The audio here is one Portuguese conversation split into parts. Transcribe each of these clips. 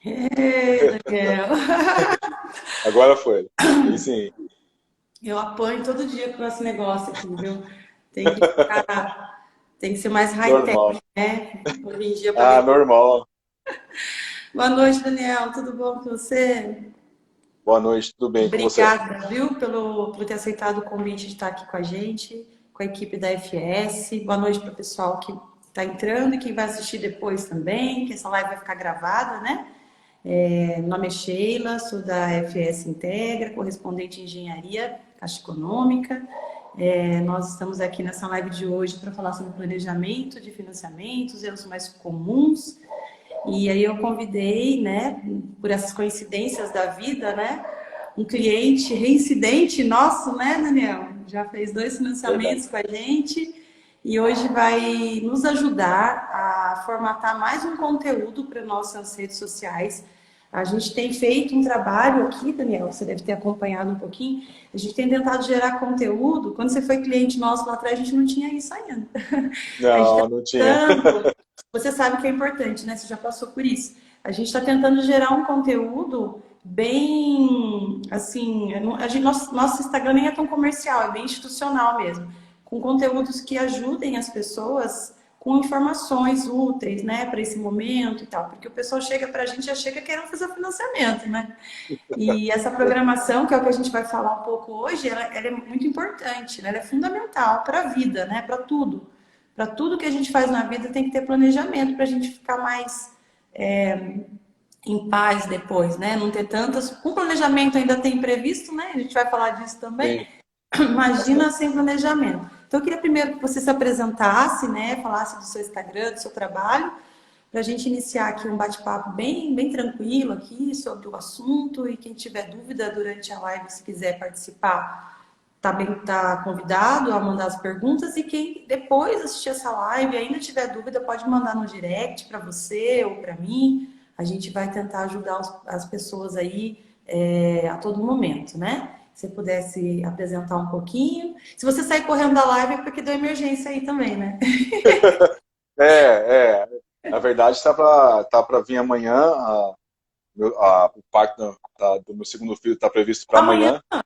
Daniel. Agora foi. E sim, Eu apanho todo dia com esse negócio aqui, viu? Tem que ficar, tem que ser mais high-tech, normal. né? Hoje em dia, para Ah, mim. normal. Boa noite, Daniel. Tudo bom com você? Boa noite, tudo bem com você? Obrigada, viu, por ter aceitado o convite de estar aqui com a gente, com a equipe da FS. Boa noite para o pessoal que está entrando e quem vai assistir depois também, que essa live vai ficar gravada, né? Meu nome é Sheila, sou da FS Integra, correspondente em Engenharia Caixa Econômica. Nós estamos aqui nessa live de hoje para falar sobre planejamento de financiamentos, erros mais comuns. E aí eu convidei, né, por essas coincidências da vida, né, um cliente reincidente nosso, né, Daniel? Já fez 2 Verdade. financiamentos com a gente e hoje vai nos ajudar a formatar mais um conteúdo para nossas redes sociais. A gente tem feito um trabalho aqui, Daniel, você deve ter acompanhado um pouquinho. A gente tem tentado gerar conteúdo. Quando você foi cliente nosso lá atrás, a gente não tinha isso ainda. A gente está Não, não tinha. tentando. Você sabe que é importante, né? Você já passou por isso. A gente está tentando gerar um conteúdo bem, assim, nosso Instagram nem é tão comercial, é bem institucional mesmo, com conteúdos que ajudem as pessoas com informações úteis, né, para esse momento e tal, porque o pessoal chega para a gente já chega querendo fazer o financiamento, né? E essa programação, que é o que a gente vai falar um pouco hoje, ela é muito importante, né? Ela é fundamental para a vida, né? Para tudo. Para tudo que a gente faz na vida tem que ter planejamento para a gente ficar mais em paz depois, né? Não ter tantas. Com planejamento ainda tem imprevisto, né? A gente vai falar disso também. Sim, Imagina bastante. sem planejamento. Então, eu queria primeiro que você se apresentasse, né? Falasse do seu Instagram, do seu trabalho, para a gente iniciar aqui um bate-papo bem tranquilo aqui sobre o assunto. E quem tiver dúvida durante a live, se quiser participar, tá convidado a mandar as perguntas. E quem depois assistir essa live e ainda tiver dúvida, pode mandar no direct para você ou para mim. A gente vai tentar ajudar as pessoas aí a todo momento, né? Se você pudesse apresentar um pouquinho. Se você sair correndo da live é porque deu emergência aí também, né? É. Na verdade, tá para vir amanhã. O parto do meu segundo filho está previsto para Amanhã, amanhã.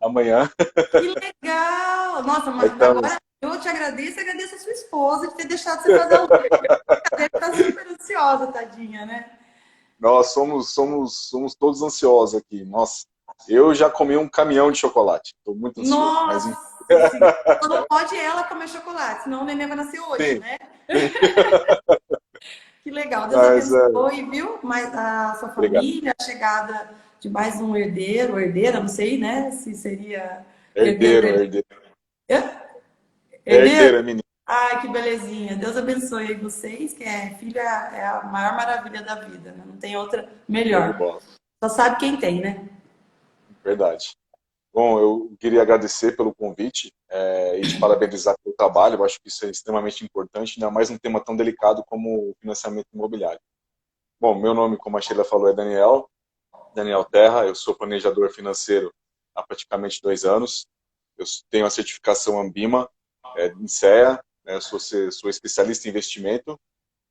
Amanhã. que legal! Nossa, Aí mas estamos. agora eu te agradeço e agradeço a sua esposa de ter deixado você fazer a live. Ela deve estar super ansiosa, tadinha, né? Nós somos todos ansiosos aqui. Nossa, eu já comi um caminhão de chocolate. Estou muito ansioso. Mas Nossa Senhora! Só não pode ela comer chocolate, senão o neném vai nascer hoje, sim, né? sim. Que legal. Deus Mas abençoe, viu? Mas a sua obrigado. família, a chegada de mais um herdeiro, ou herdeira, não sei, né? Se seria herdeiro, Herdeiro, herdeiro. herdeiro. Herdeiro, menino. Ai, que belezinha. Deus abençoe vocês, que filho é a maior maravilha da vida, né? Não tem outra Show de melhor. bola. Só sabe quem tem, né? Verdade. Bom, eu queria agradecer pelo convite e te parabenizar pelo trabalho. Eu acho que isso é extremamente importante, ainda mais um tema tão delicado como o financiamento imobiliário. Bom, meu nome, como a Sheila falou, é Daniel Terra. Eu sou planejador financeiro há praticamente 2 anos. Eu tenho a certificação Ambima, em CEA. Eu sou especialista em investimento.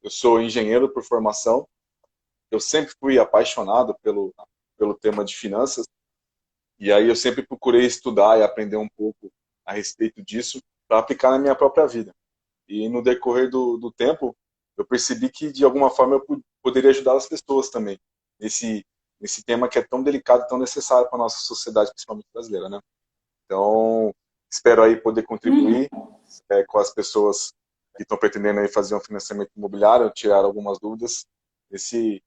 Eu sou engenheiro por formação. Eu sempre fui apaixonado pelo tema de finanças. E aí eu sempre procurei estudar e aprender um pouco a respeito disso para aplicar na minha própria vida. E no decorrer do tempo, eu percebi que de alguma forma eu poderia ajudar as pessoas também nesse nesse tema que é tão delicado, tão necessário para a nossa sociedade, principalmente brasileira, né? Então, espero aí poder Uhum. contribuir com as pessoas que estão pretendendo aí fazer um financiamento imobiliário, tirar algumas dúvidas desse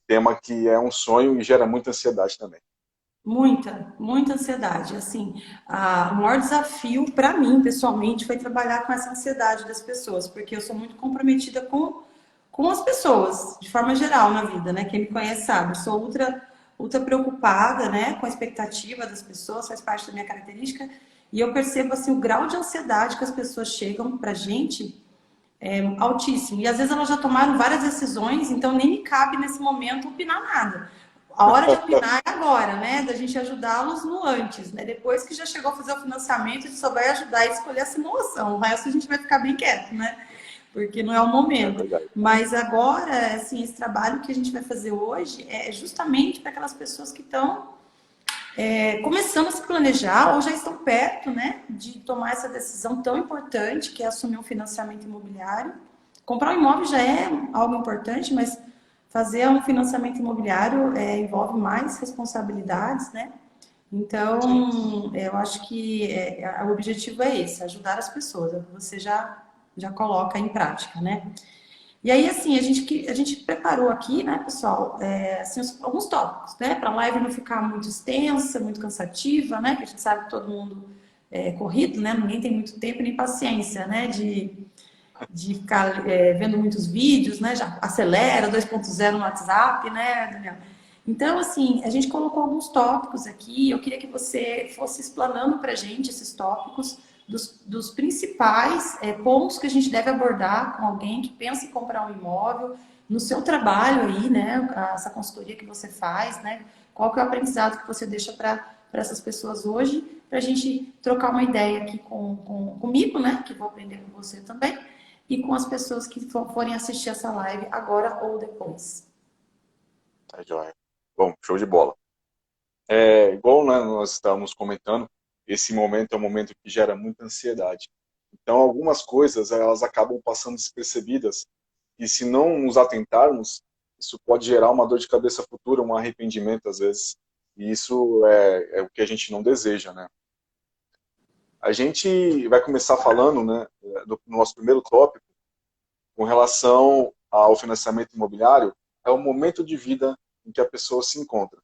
tema que é um sonho e gera muita ansiedade também. Muita ansiedade. Assim, o maior desafio para mim, pessoalmente, foi trabalhar com essa ansiedade das pessoas, porque eu sou muito comprometida com as pessoas, de forma geral na vida, né? Quem me conhece sabe, eu sou ultra preocupada, né, com a expectativa das pessoas, faz parte da minha característica, e eu percebo assim o grau de ansiedade que as pessoas chegam pra gente é altíssimo. E às vezes elas já tomaram várias decisões, então nem me cabe nesse momento opinar nada. A hora de opinar é agora, né? Da gente ajudá-los no antes, né? Depois que já chegou a fazer o financiamento, a gente só vai ajudar a escolher a simulação. O resto a gente vai ficar bem quieto, né? porque não é o momento. Mas agora, assim, esse trabalho que a gente vai fazer hoje é justamente para aquelas pessoas que estão começando a se planejar ou já estão perto, né, de tomar essa decisão tão importante que é assumir um financiamento imobiliário. Comprar um imóvel já é algo importante, mas fazer um financiamento imobiliário envolve mais responsabilidades, né? Então, eu acho que o objetivo é esse, ajudar as pessoas, é o que você já coloca em prática, né? E aí, assim, a gente preparou aqui, né, pessoal, assim, alguns tópicos, né, para a live não ficar muito extensa, muito cansativa, né, que a gente sabe que todo mundo é corrido, né, ninguém tem muito tempo nem paciência, né, de ficar vendo muitos vídeos, né, já acelera 2.0 no WhatsApp, né, Daniel? Então, assim, a gente colocou alguns tópicos aqui, eu queria que você fosse explanando para a gente esses tópicos, dos principais pontos que a gente deve abordar com alguém que pensa em comprar um imóvel, no seu trabalho aí, né, essa consultoria que você faz, né, qual que é o aprendizado que você deixa para essas pessoas hoje, para a gente trocar uma ideia aqui comigo, né, que vou aprender com você também, e com as pessoas que forem assistir essa live agora ou depois. Tá joia. Bom, show de bola. Igual, né, nós estávamos comentando, esse momento é um momento que gera muita ansiedade. Então, algumas coisas, elas acabam passando despercebidas, e se não nos atentarmos, isso pode gerar uma dor de cabeça futura, um arrependimento às vezes, e isso é o que a gente não deseja, né? A gente vai começar falando, né, do nosso primeiro tópico, com relação ao financiamento imobiliário, é o momento de vida em que a pessoa se encontra.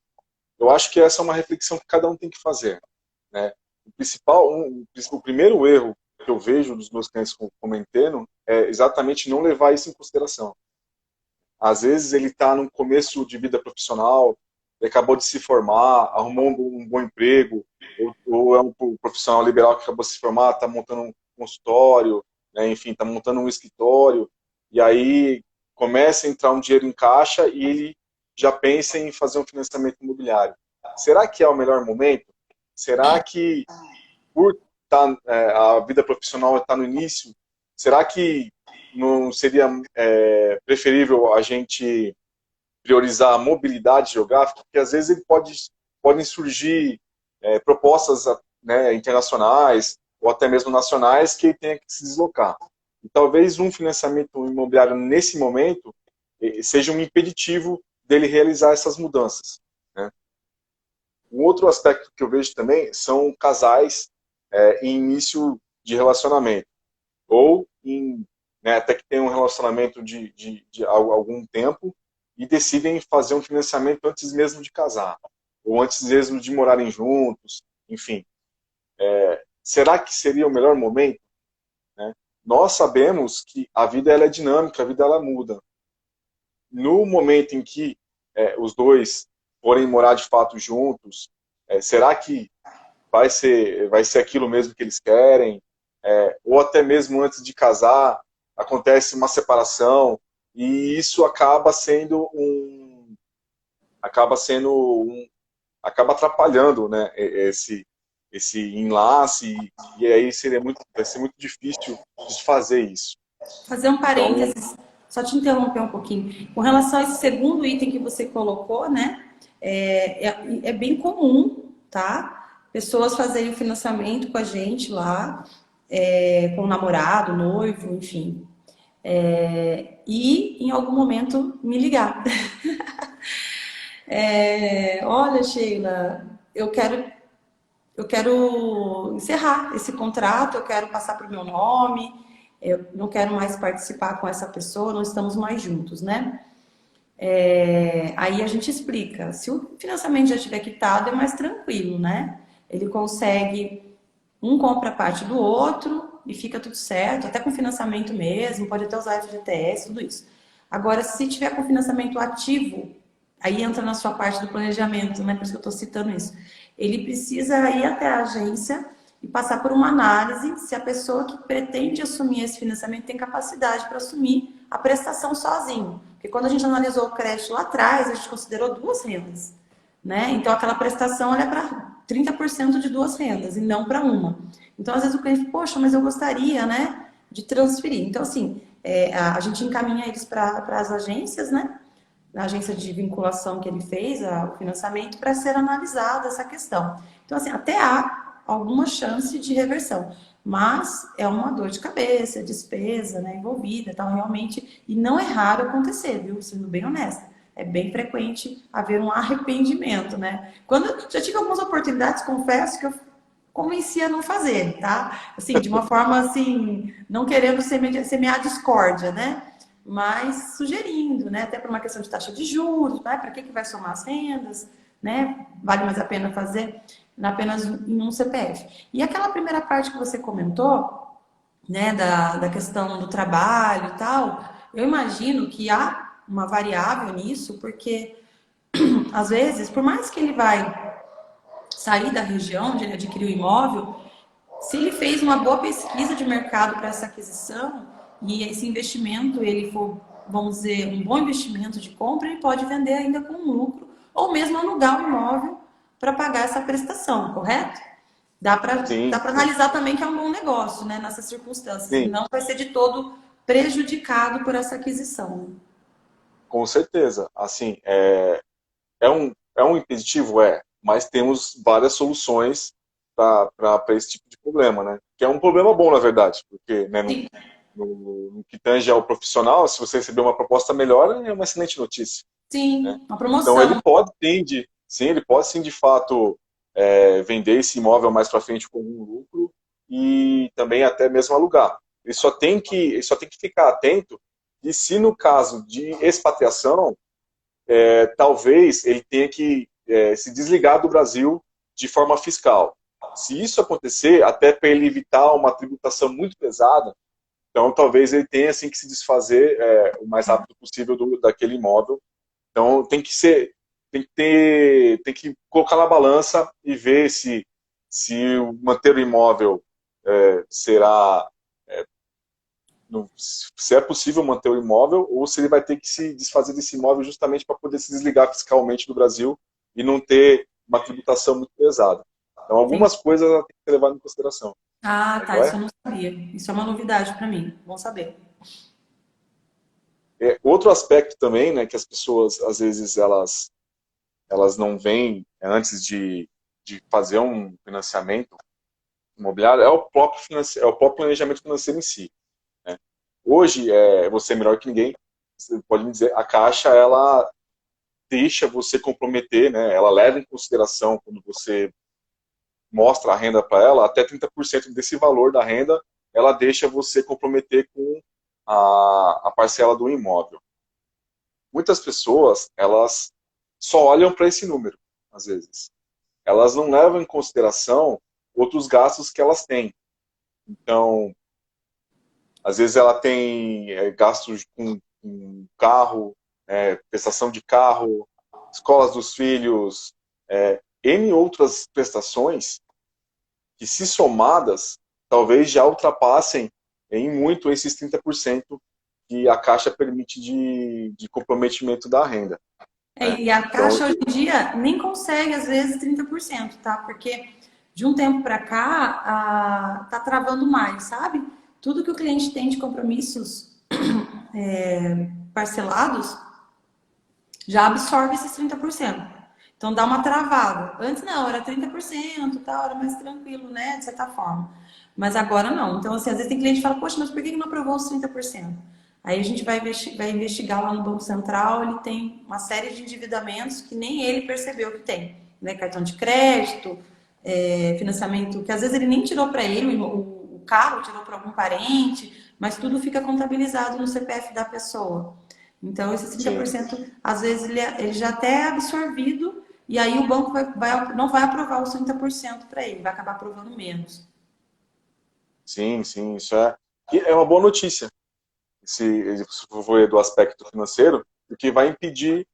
Eu acho que essa é uma reflexão que cada um tem que fazer, né? O primeiro erro que eu vejo dos meus clientes comentando é exatamente não levar isso em consideração. Às vezes ele está no começo de vida profissional, ele acabou de se formar, arrumou um bom emprego, ou é um profissional liberal que acabou de se formar, está montando um consultório, né, enfim, está montando um escritório, e aí começa a entrar um dinheiro em caixa e ele já pensa em fazer um financiamento imobiliário. Será que é o melhor momento? Será que, por a vida profissional está no início, será que não seria preferível a gente priorizar a mobilidade geográfica? Porque às vezes podem surgir propostas, né, internacionais ou até mesmo nacionais que ele tenha que se deslocar. E talvez um financiamento imobiliário nesse momento seja um impeditivo dele realizar essas mudanças, né? Um outro aspecto que eu vejo também são casais em início de relacionamento, ou né, até que tem um relacionamento de algum tempo e decidem fazer um financiamento antes mesmo de casar, ou antes mesmo de morarem juntos, enfim. Será que seria o melhor momento? Né? Nós sabemos que a vida ela é dinâmica, a vida ela muda. No momento em que os dois forem morar de fato juntos, será que vai ser aquilo mesmo que eles querem? Ou até mesmo antes de casar, acontece uma separação, e isso acaba atrapalhando, né, esse enlace, e aí vai ser muito difícil desfazer isso. Fazer um parênteses, só te interromper um pouquinho. Com relação a esse segundo item que você colocou, né, é bem comum, tá? Pessoas fazerem o financiamento com a gente lá, com o namorado, noivo, enfim. E em algum momento me ligar. Olha, Sheila, eu quero encerrar esse contrato, eu quero passar para o meu nome, eu não quero mais participar com essa pessoa, não estamos mais juntos, né? Aí a gente explica. Se o financiamento já estiver quitado, é mais tranquilo, né? Ele consegue, um compra a parte do outro e fica tudo certo, até com financiamento mesmo, pode até usar FGTS, tudo isso. Agora, se tiver com financiamento ativo, aí entra na sua parte do planejamento, né? Por isso que eu estou citando isso. Ele precisa ir até a agência e passar por uma análise se a pessoa que pretende assumir esse financiamento tem capacidade para assumir a prestação sozinho. Porque quando a gente analisou o crédito lá atrás, a gente considerou duas rendas, né? Então, aquela prestação é para 30% de duas rendas e não para uma. Então, às vezes o cliente, poxa, mas eu gostaria, né, de transferir. Então, assim, a gente encaminha eles para as agências, né? Na agência de vinculação que ele fez, o financiamento, para ser analisada essa questão. Então, assim, até há alguma chance de reversão, mas é uma dor de cabeça, despesa, né, envolvida, então realmente, e não é raro acontecer, viu? Sendo bem honesta. É bem frequente haver um arrependimento, né? Quando já tive algumas oportunidades, confesso que eu convenci a não fazer, tá? Assim, de uma forma assim, não querendo semear discórdia, né? Mas sugerindo, né? Até por uma questão de taxa de juros, né? Para que vai somar as rendas, né? Vale mais a pena fazer apenas em um CPF. E aquela primeira parte que você comentou, né? Da questão do trabalho e tal, eu imagino que há uma variável nisso, porque às vezes, por mais que ele vai sair da região onde ele adquiriu o imóvel, se ele fez uma boa pesquisa de mercado para essa aquisição e esse investimento ele for, vamos dizer, um bom investimento de compra, ele pode vender ainda com lucro ou mesmo alugar o imóvel para pagar essa prestação, correto? Dá Sim, para analisar também que é um bom negócio, né, nessas circunstâncias. Ele sim, não vai ser de todo prejudicado por essa aquisição. com certeza. Assim, é um impeditivo? É, mas temos várias soluções para esse tipo de problema, né? Que é um problema bom, na verdade, porque né, Sim, no que tange ao profissional, se você receber uma proposta melhor, é uma excelente notícia, né? sim, uma Então ele promoção. pode, sim, ele pode sim, de fato, vender esse imóvel mais para frente com um lucro e também até mesmo alugar. Ele só tem que ficar atento e se no caso de expatriação, talvez ele tenha que se desligar do Brasil de forma fiscal. Se isso acontecer, até para ele evitar uma tributação muito pesada, então talvez ele tenha assim que se desfazer o mais rápido possível daquele imóvel. Então tem que colocar na balança e ver se manter o imóvel será se é possível manter o imóvel ou se ele vai ter que se desfazer desse imóvel justamente para poder se desligar fiscalmente do Brasil e não ter uma tributação muito pesada. Então, Entendi. algumas coisas ela tem que ser levadas em consideração. Ah, Tá tá, isso joia? eu não sabia. Isso é uma novidade para mim. Bom saber. Outro aspecto também, né, que as pessoas, às vezes, elas não veem antes de fazer um financiamento imobiliário, é o próprio planejamento financeiro em si. Né? Hoje, você é melhor que ninguém, você pode me dizer, a Caixa, ela deixa você comprometer, né? Ela leva em consideração quando você mostra a renda para ela, até 30% desse valor da renda, ela deixa você comprometer com a parcela do imóvel. Muitas pessoas, elas só olham para esse número, às vezes. Elas não levam em consideração outros gastos que elas têm. Então, às vezes ela tem gastos com carro, prestação de carro, escolas dos filhos, N outras prestações que, se somadas, talvez já ultrapassem em muito esses 30% que a Caixa permite de comprometimento da renda. Né? E a Então, Caixa hoje em dia nem consegue, às vezes, 30%, tá? Porque de um tempo para cá, tá travando mais, sabe? Tudo que o cliente tem de compromissos parcelados já absorve esses 30%. Então dá uma travada. Antes não, era 30%, tal, era mais tranquilo, né? De certa forma. Mas agora não. Então, assim, às vezes tem cliente que fala, poxa, mas por que não aprovou os 30%? Aí a gente vai investigar lá no Banco Central, ele tem uma série de endividamentos que nem ele percebeu que tem. Né? Cartão de crédito, financiamento, que às vezes ele nem tirou para ele, o carro tirou para algum parente, mas tudo fica contabilizado no CPF da pessoa. Então, esses sim, 30%, às vezes, ele já até é absorvido e aí o banco não vai aprovar os 30% para ele, vai acabar aprovando menos. sim, e é uma boa notícia, se for do aspecto financeiro, porque vai impedir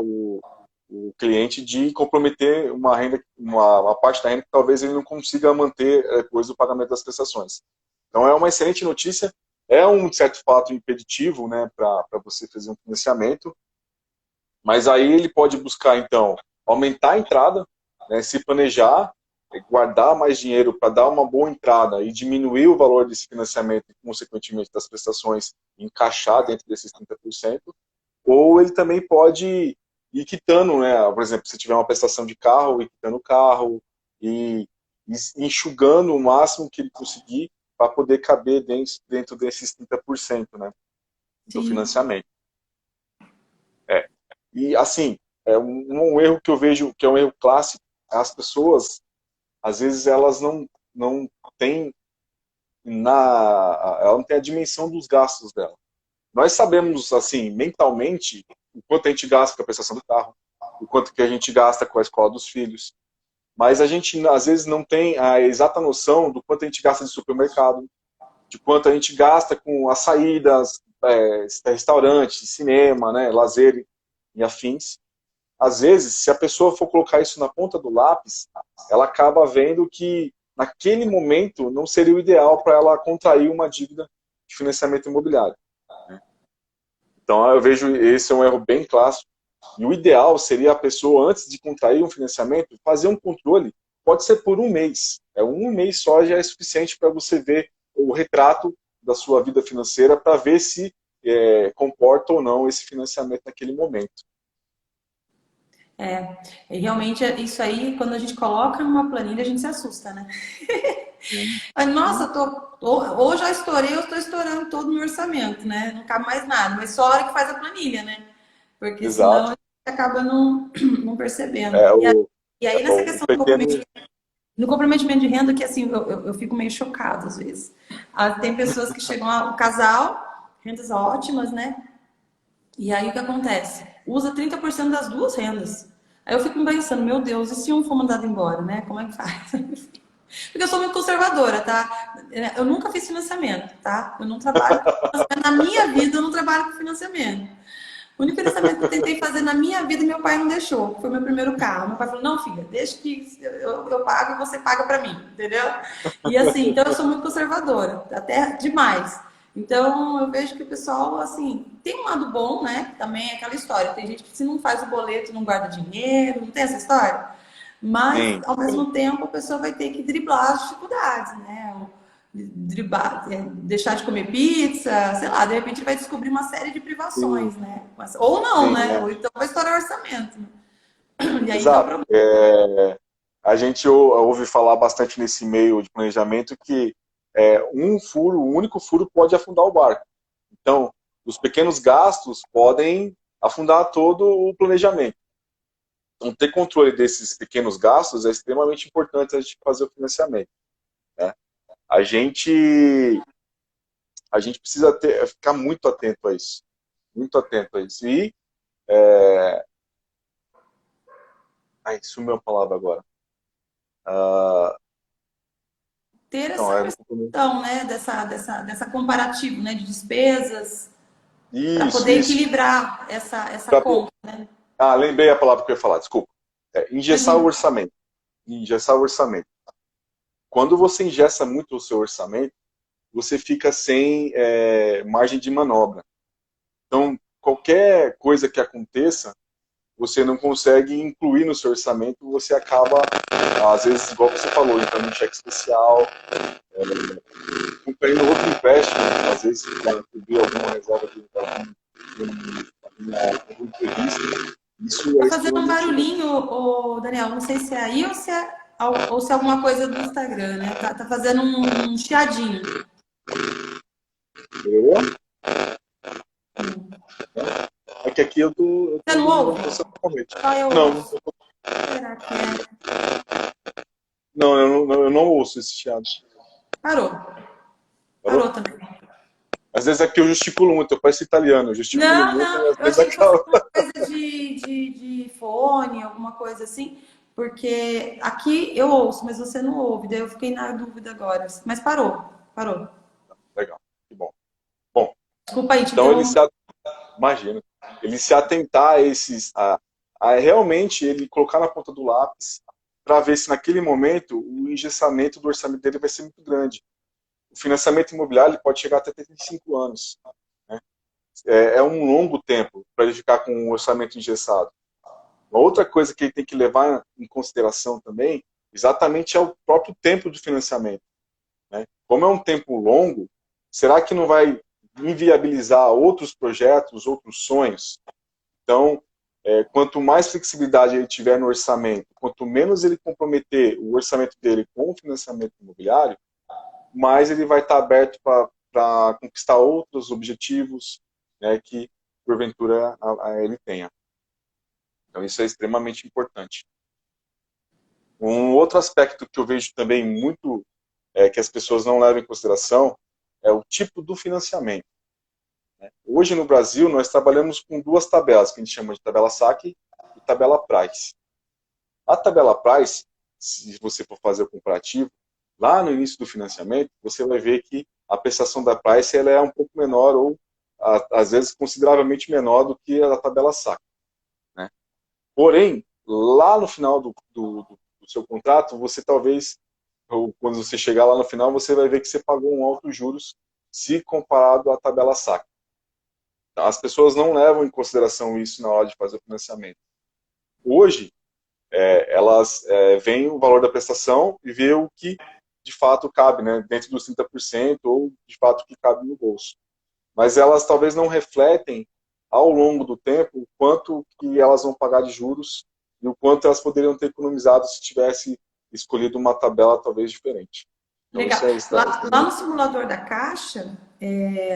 o cliente de comprometer uma renda, uma parte da renda que talvez ele não consiga manter depois do pagamento das prestações. Então é uma excelente notícia, é um certo fato impeditivo, né, para você fazer um financiamento, mas aí ele pode buscar então aumentar a entrada, né, se planejar guardar mais dinheiro para dar uma boa entrada e diminuir o valor desse financiamento e, consequentemente, das prestações, encaixar dentro desses 30%, ou ele também pode ir quitando, né? Por exemplo, se tiver uma prestação de carro, ir quitando o carro e enxugando o máximo que ele conseguir para poder caber dentro desses 30%, né, do Sim. financiamento. E, assim, um erro que eu vejo que é um erro clássico, as pessoas, às vezes, elas não têm ela não tem a dimensão dos gastos dela. Nós sabemos, assim, mentalmente, o quanto a gente gasta com a prestação do carro, o quanto que a gente gasta com a escola dos filhos, mas a gente, às vezes, não tem a exata noção do quanto a gente gasta de supermercado, de quanto a gente gasta com as saídas, restaurantes, cinema, né, lazer e afins. Às vezes, se a pessoa for colocar isso na ponta do lápis, ela acaba vendo que, naquele momento, não seria o ideal para ela contrair uma dívida de financiamento imobiliário. Então, eu vejo esse é um erro bem clássico. E o ideal seria a pessoa, antes de contrair um financiamento, fazer um controle, pode ser por um mês. Um mês só já é suficiente para você ver o retrato da sua vida financeira, para ver se comporta ou não esse financiamento naquele momento. E realmente isso aí, quando a gente coloca numa planilha, a gente se assusta, né? Sim, Nossa, ou já estourei, eu estou estourando todo o meu orçamento, né? Não cabe mais nada, mas só a hora que faz a planilha, né? Porque senão a exato. gente acaba não, não percebendo. É E aí, nessa o questão do pequeno. no comprometimento de renda, que assim, eu fico meio chocada às vezes. Tem pessoas que chegam ao casal, rendas ótimas, né? E aí o que acontece? Usa 30% das duas rendas. Aí eu fico pensando, meu Deus, e se um for mandado embora, né? Como é que faz? Porque eu sou muito conservadora, tá? Eu nunca fiz financiamento, tá? Eu não trabalho com financiamento. Na minha vida, eu não trabalho com financiamento. O único financiamento que eu tentei fazer na minha vida, meu pai não deixou, que foi meu primeiro carro. Meu pai falou, não, filha, deixa que eu pago e você paga pra mim, entendeu? E assim, então eu sou muito conservadora, até demais. Então eu vejo que o pessoal, assim, tem um lado bom, né? Também é aquela história. Tem gente que se não faz o boleto, não guarda dinheiro, não tem essa história? Mas, Sim, ao sim, mesmo tempo, a pessoa vai ter que driblar as dificuldades, né? Driblar, deixar de comer pizza, sei lá, de repente vai descobrir uma série de sim, privações, né? Ou não, sim, né? Ou então vai estourar o orçamento. Né? E aí que é o exato. problema. A gente ouve falar bastante nesse meio de planejamento que um furo, um único furo pode afundar o barco. Então, os pequenos gastos podem afundar todo o planejamento. Então, ter controle desses pequenos gastos é extremamente importante a gente fazer o financiamento. Né? A gente, a gente precisa ficar muito atento a isso. Muito atento a isso. E, sumiu a palavra agora. Ter Não, essa é, percepção, né? Dessa comparativo, né? De despesas, para isso, poder isso. equilibrar essa conta, né? Lembrei a palavra que eu ia falar, desculpa. Engessar o Imagina. orçamento. Engessar o orçamento. Quando você engessa muito o seu orçamento, você fica sem margem de manobra. Então, qualquer coisa que aconteça, você não consegue incluir no seu orçamento, você acaba, às vezes, igual você falou, entrando em cheque especial, contraindo outro empréstimo, às vezes, para cobrir alguma reserva de algum imprevisto. Isso Tá é fazendo um extremamente barulhinho, Daniel. Não sei se é aí ou se é alguma coisa do Instagram, né? Tá fazendo um chiadinho. melhorou. É que aqui eu Você tô não ouvindo ouve? você totalmente. Só eu Não, ouço. Será que é? não, eu não ouço esse chiado. Parou. Parou? Parou também. Às vezes aqui eu gesticulo muito, eu pareço italiano, eu gesticulo Não, muito não. e às Eu vezes achei que fosse acaba. alguma coisa de fone, alguma coisa assim. Porque aqui eu ouço, mas você não ouve. Daí eu fiquei na dúvida agora. Mas parou. Parou. Legal, que bom. Bom, Desculpa aí, te então interromper. imagina, ele se atentar a a realmente ele colocar na ponta do lápis para ver se naquele momento o engessamento do orçamento dele vai ser muito grande. O financiamento imobiliário ele pode chegar até 35 anos. Né? É um longo tempo para ele ficar com um orçamento engessado. Uma outra coisa que ele tem que levar em consideração também exatamente é o próprio tempo do financiamento, né? Como é um tempo longo, será que não vai inviabilizar outros projetos, outros sonhos? Então, quanto mais flexibilidade ele tiver no orçamento, quanto menos ele comprometer o orçamento dele com o financiamento imobiliário, mais ele vai estar aberto para conquistar outros objetivos, né, que porventura ele tenha. Então isso é extremamente importante. Um outro aspecto que eu vejo também muito que as pessoas não levam em consideração é o tipo do financiamento, né? Hoje no Brasil nós trabalhamos com duas tabelas, que a gente chama de tabela saque e tabela price. A tabela price, se você for fazer o comparativo, lá no início do financiamento, você vai ver que a prestação da price ela é um pouco menor ou às vezes consideravelmente menor do que a da tabela saque, né? Porém, lá no final do seu contrato, você talvez, ou quando você chegar lá no final, você vai ver que você pagou um alto juros se comparado à tabela saque. As pessoas não levam em consideração isso na hora de fazer o financiamento. Hoje, elas veem o valor da prestação e vê o que de fato cabe, né, dentro dos 30% ou de fato que cabe no bolso. Mas elas talvez não refletem ao longo do tempo o quanto que elas vão pagar de juros e o quanto elas poderiam ter economizado se tivesse escolhido uma tabela talvez diferente. Então, Legal. isso é Lá no simulador da Caixa,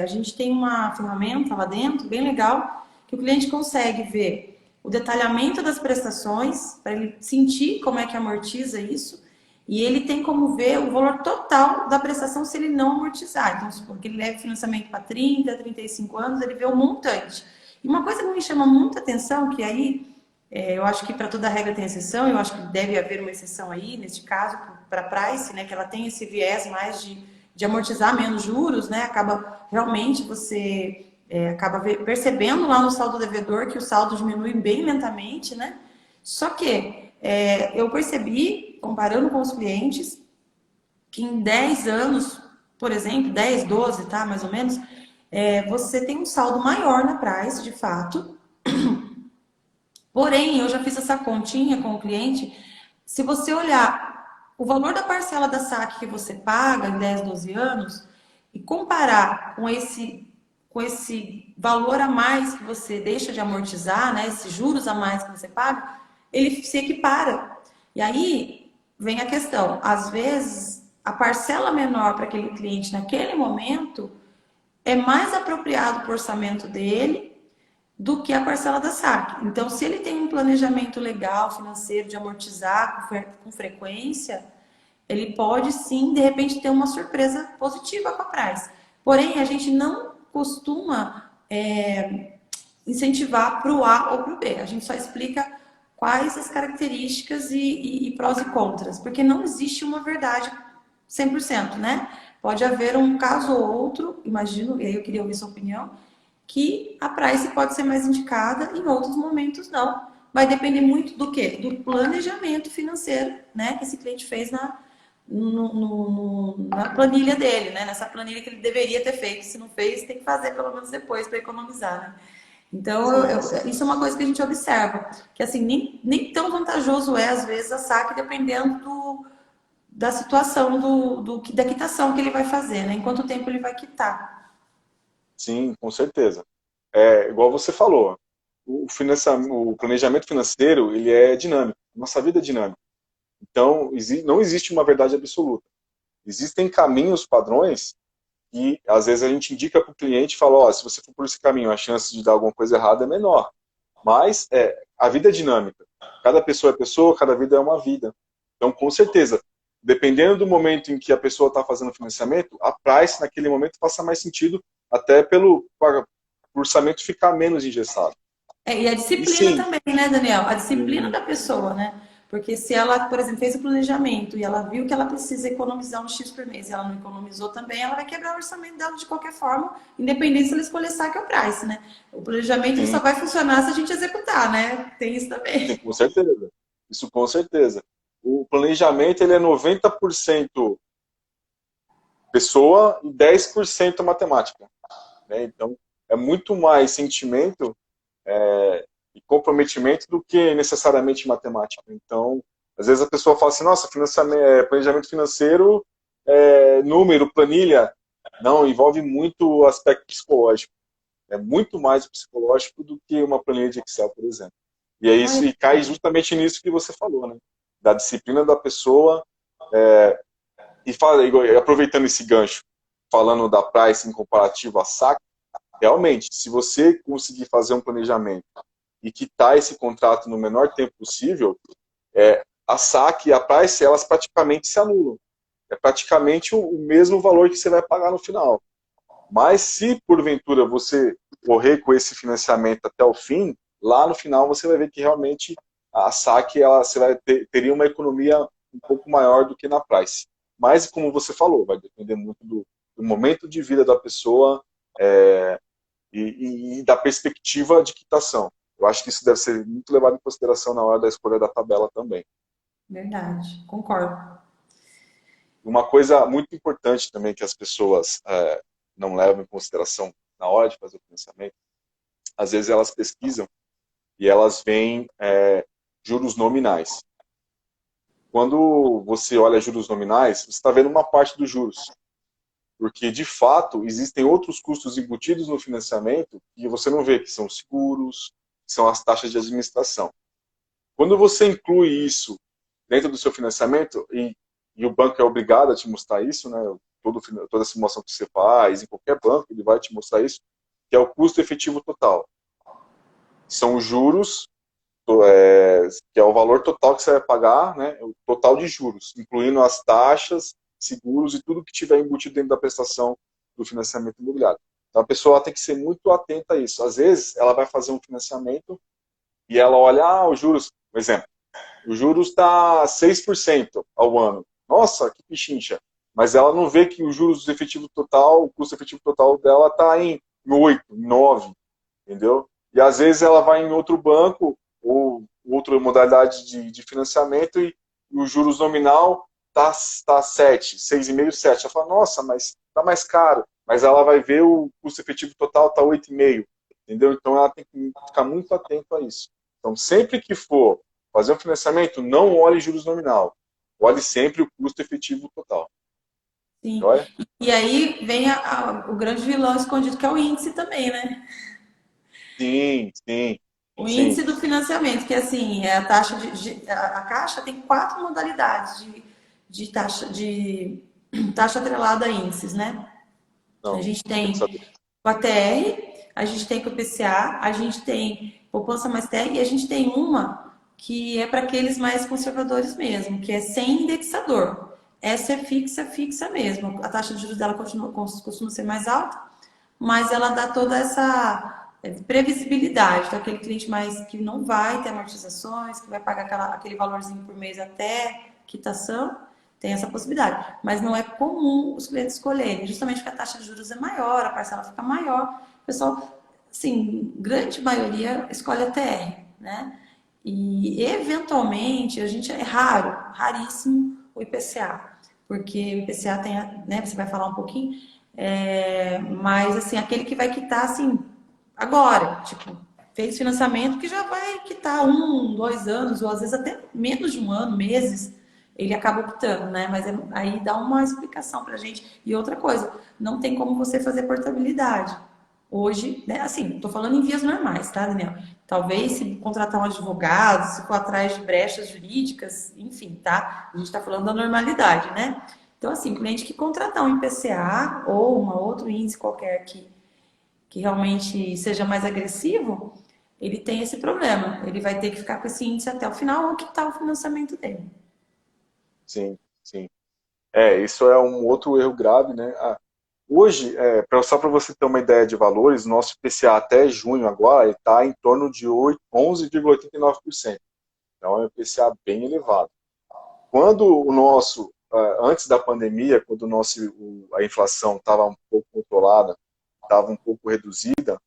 a gente tem uma ferramenta lá dentro, bem legal, que o cliente consegue ver o detalhamento das prestações, para ele sentir como é que amortiza isso, e ele tem como ver o valor total da prestação se ele não amortizar. Então, se ele leva financiamento para 30, 35 anos, ele vê o montante. E uma coisa que me chama muita atenção, que aí eu acho que para toda regra tem exceção, eu acho que deve haver uma exceção aí, neste caso, para a Price, né, que ela tem esse viés mais de amortizar menos juros, né, acaba realmente você acaba percebendo lá no saldo devedor que o saldo diminui bem lentamente, né? Só que eu percebi, comparando com os clientes, que em 10 anos, por exemplo, 10, 12, tá, mais ou menos, você tem um saldo maior na Price, de fato. Porém, eu já fiz essa continha com o cliente. Se você olhar o valor da parcela da saque que você paga em 10, 12 anos e comparar com esse valor a mais que você deixa de amortizar, né, esses juros a mais que você paga, ele se equipara. E aí vem a questão, às vezes a parcela menor para aquele cliente naquele momento é mais apropriado para o orçamento dele do que a parcela da saque. Então, se ele tem um planejamento legal, financeiro, de amortizar com frequência, ele pode sim, de repente, ter uma surpresa positiva com a Price. Porém, a gente não costuma incentivar para o A ou para o B. A gente só explica quais as características e prós e contras, porque não existe uma verdade 100%, né? Pode haver um caso ou outro, imagino, e aí eu queria ouvir sua opinião, que a Price pode ser mais indicada, em outros momentos não. Vai depender muito do quê? Do planejamento financeiro, né? Que esse cliente fez na planilha dele, né? Nessa planilha que ele deveria ter feito. Se não fez, tem que fazer pelo menos depois para economizar, né? Então, isso é uma coisa que a gente observa. Que assim, nem tão vantajoso é, às vezes, a saque, dependendo da situação da quitação que ele vai fazer, né? Em quanto tempo ele vai quitar. sim, com certeza. Igual você falou, o planejamento financeiro ele é dinâmico. Nossa vida é dinâmica. Então, não existe uma verdade absoluta. Existem caminhos padrões e às vezes a gente indica para o cliente e fala, ó, se você for por esse caminho, a chance de dar alguma coisa errada é menor. Mas a vida é dinâmica. Cada pessoa é pessoa, cada vida é uma vida. Então, com certeza, dependendo do momento em que a pessoa está fazendo financiamento, a price naquele momento faça mais sentido, até pelo orçamento ficar menos engessado. E a E disciplina sim, também, né, Daniel? A disciplina sim, da pessoa, né? Porque se ela, por exemplo, fez o planejamento e ela viu que ela precisa economizar um X por mês e ela não economizou também, ela vai quebrar o orçamento dela de qualquer forma, independente se ela escolher saque ou price, né? O planejamento ele só sim, vai funcionar se a gente executar, né? Tem isso também. sim, com certeza. Isso com certeza. O planejamento ele é 90% pessoa e 10% matemática, né? Então, é muito mais sentimento e comprometimento do que necessariamente matemática. Então, Às vezes a pessoa fala assim, nossa, planejamento financeiro, número, planilha. Não, envolve muito o aspecto psicológico. É muito mais psicológico do que uma planilha de Excel, por exemplo. E é Ai, isso, e cai justamente nisso que você falou, né? Da disciplina da pessoa. Aproveitando esse gancho, falando da price em comparativo a saque, realmente, se você conseguir fazer um planejamento e quitar esse contrato no menor tempo possível, a saque e a price, elas praticamente se anulam. É praticamente o mesmo valor que você vai pagar no final. Mas se porventura você correr com esse financiamento até o fim, lá no final você vai ver que realmente a saque você teria uma economia um pouco maior do que na price. Mas como você falou, vai depender muito do momento de vida da pessoa e da perspectiva de quitação. Eu acho que isso deve ser muito levado em consideração na hora da escolha da tabela também. verdade, concordo. Uma coisa muito importante também que as pessoas não levam em consideração na hora de fazer o financiamento, às vezes elas pesquisam e elas veem juros nominais. Quando você olha juros nominais, você está vendo uma parte dos juros. Porque, de fato, existem outros custos embutidos no financiamento que você não vê, que são os seguros, que são as taxas de administração. Quando você inclui isso dentro do seu financiamento, e o banco é obrigado a te mostrar isso, né? Toda a simulação que você faz, em qualquer banco, ele vai te mostrar isso, que é o custo efetivo total. São os juros, que é o valor total que você vai pagar, né? O total de juros, incluindo as taxas, seguros e tudo que tiver embutido dentro da prestação do financiamento imobiliário. Então a pessoa tem que ser muito atenta a isso. Às vezes, ela vai fazer um financiamento e ela olha, os juros, por exemplo, o juros está 6% ao ano. Nossa, que pichincha. Mas ela não vê que o juros efetivo total, o custo efetivo total dela está em 8, 9, entendeu? E às vezes ela vai em outro banco ou outra modalidade de financiamento e o juros nominal está 7, 6,5, 7. Ela fala, nossa, mas está mais caro. Mas ela vai ver o custo efetivo total está 8,5, entendeu? Então ela tem que ficar muito atento a isso. Então sempre que for fazer um financiamento, não olhe juros nominal. Olhe sempre o custo efetivo total. Sim. Olha? E aí vem o grande vilão escondido, que é o índice também, né? Sim, sim, O sim. índice do financiamento, que assim, é a taxa a Caixa tem quatro modalidades de taxa taxa atrelada a índices, né? A Não, gente bom tem saber. o ATR, a gente tem o IPCA, a gente tem poupança mais TR e a gente tem uma que é para aqueles mais conservadores mesmo, que é sem indexador. Essa é fixa, fixa mesmo. A taxa de juros dela costuma ser mais alta, mas ela dá toda essa previsibilidade. Então, aquele cliente mais que não vai ter amortizações, que vai pagar aquele valorzinho por mês até quitação, tem essa possibilidade. Mas não é comum os clientes escolherem, justamente porque a taxa de juros é maior, a parcela fica maior. O pessoal, assim, grande maioria escolhe a TR, né? E eventualmente, a gente é raro, raríssimo o IPCA, porque o IPCA tem, né, você vai falar um pouquinho, mas assim, aquele que vai quitar assim, agora, tipo, fez financiamento que já vai quitar 1, 2 anos, ou às vezes até menos de um ano, meses, ele acaba optando, né? Mas aí dá uma explicação pra gente. E outra coisa, não tem como você fazer portabilidade. Hoje, né, assim, tô falando em vias normais, tá, Daniel? Talvez se contratar um advogado, se for atrás de brechas jurídicas, enfim, tá? A gente tá falando da normalidade, né? Então, assim, cliente que contratar um IPCA ou um outro índice qualquer que realmente seja mais agressivo, ele tem esse problema. Ele vai ter que ficar com esse índice até o final ou quitar o financiamento dele. Sim, sim. Isso é um outro erro grave, né? Hoje, só para você ter uma ideia de valores, nosso IPCA até junho agora está em torno de 11,89%. Então é um IPCA bem elevado. Quando antes da pandemia, quando a inflação estava um pouco controlada, estava um pouco reduzida,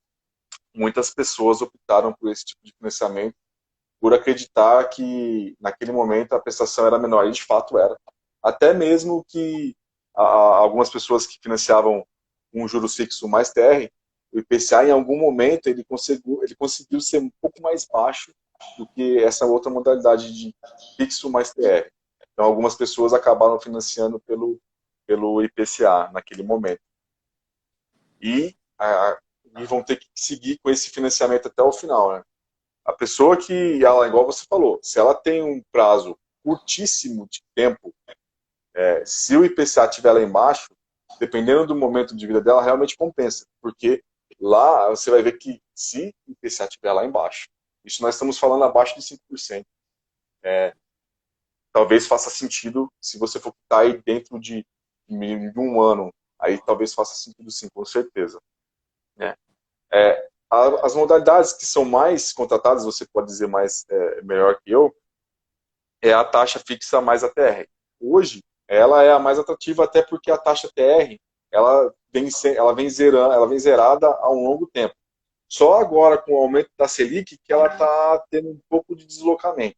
muitas pessoas optaram por esse tipo de financiamento, por acreditar que naquele momento a prestação era menor, e de fato era. Até mesmo que algumas pessoas que financiavam um juros fixo mais TR, o IPCA em algum momento ele conseguiu ser um pouco mais baixo do que essa outra modalidade de fixo mais TR. Então, algumas pessoas acabaram financiando pelo IPCA naquele momento. E, e vão ter que seguir com esse financiamento até o final, né? A pessoa que, ela, igual você falou, se ela tem um prazo curtíssimo de tempo, se o IPCA estiver lá embaixo, dependendo do momento de vida dela, realmente compensa. Porque lá você vai ver que se o IPCA estiver lá embaixo, isso nós estamos falando abaixo de 5%, talvez faça sentido se você for estar aí dentro de um ano, aí talvez faça sentido sim, com certeza. Né? As modalidades que são mais contratadas, você pode dizer mais melhor que eu, é a taxa fixa mais a TR. Hoje, ela é a mais atrativa até porque a taxa TR ela vem zerada há um longo tempo. Só agora, com o aumento da Selic, que ela está tendo um pouco de deslocamento.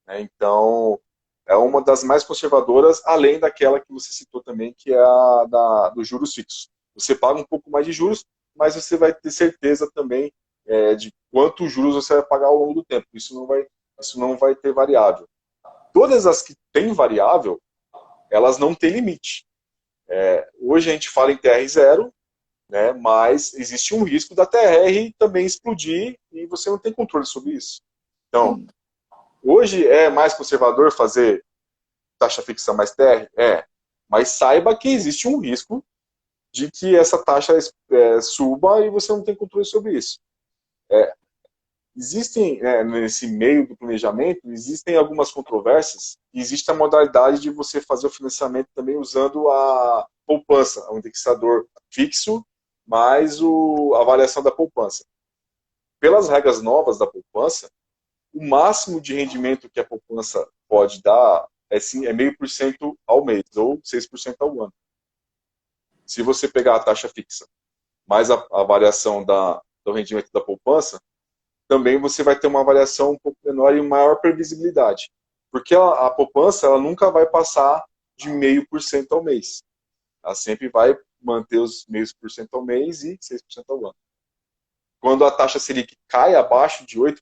Né? Então, é uma das mais conservadoras, além daquela que você citou também, que é a dos juros fixos. Você paga um pouco mais de juros, mas você vai ter certeza também de quantos juros você vai pagar ao longo do tempo. Isso não vai ter variável. Todas as que têm variável, elas não têm limite. Hoje a gente fala em TR zero, né, mas existe um risco da TR também explodir e você não tem controle sobre isso. Então, hoje é mais conservador fazer taxa fixa mais TR? Mas saiba que existe um risco de que essa taxa suba e você não tem controle sobre isso. Existem, nesse meio do planejamento, existem algumas controvérsias. Existe a modalidade de você fazer o financiamento também usando a poupança, o indexador fixo, mais a variação da poupança. Pelas regras novas da poupança, o máximo de rendimento que a poupança pode dar é 0,5% ao mês, ou 6% ao ano. Se você pegar a taxa fixa, mais a variação do rendimento da poupança, também você vai ter uma variação um pouco menor e maior previsibilidade. Porque a poupança ela nunca vai passar de 0,5% ao mês. Ela sempre vai manter os 0,5% ao mês e 6% ao ano. Quando a taxa Selic cai abaixo de 8%,